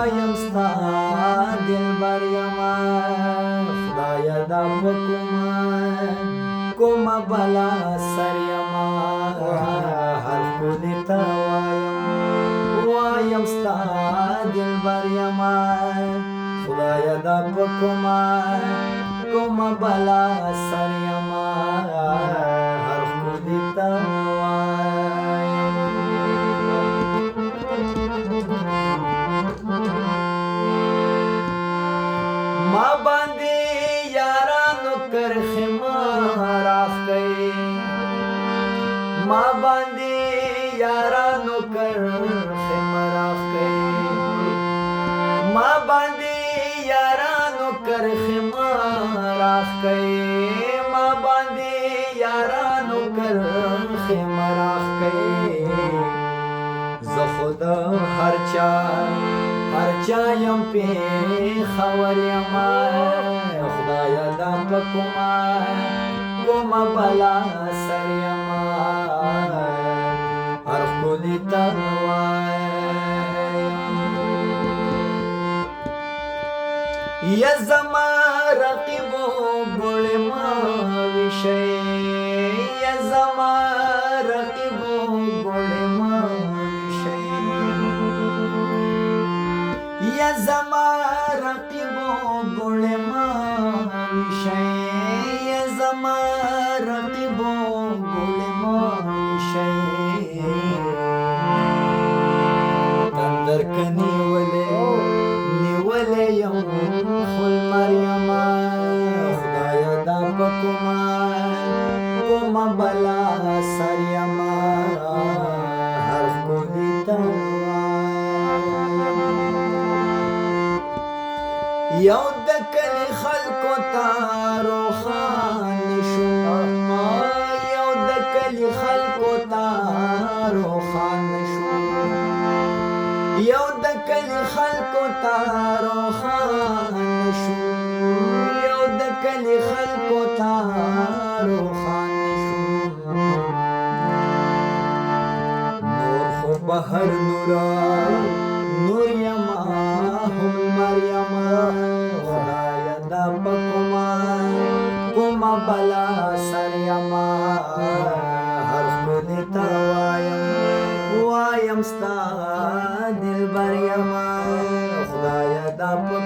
وایم ستا دلبر یما خدایا دا په کومه بلا سر یما هر ښکلي ته وایم ستا دلبر یما خدایا دا په کومه بلا سر یما هر ښکلي ته ما باندې یارانو کرخه راخ گئی ما باندې یارانو کرخه راخ گئی ما باندې یارانو کرخه راخ گئی ما باندې یارانو کرخه راخ گئی زه خود هر چا یم پی خبر یما خدایا دا په کومه بلا سر یما هر ښکلي ته وایم یا زما رقیبو ګوړې ما ویشئ یا زما رقیبو ګوړې ما یا زما رقیبو ګوړې ما ویشئ یا زما رقیبو ګوړې ما ویشئ تندر که نیولې یم خو لمر یما خدایا دا په کومه بلا سر یما هر ښکلي ته یو د کلي خلکو ته روښانه شو یو د کلي خلکو ته روښانه شو یو د کلي خلکو ته روښانه شو یو د کلي خلکو ته روښانه شو نور خو بهر نور یما هم مریم خدایا دا په کومه بلا سر یما هر ښکلي ته وایم ستا دلبر یما خدایا دا په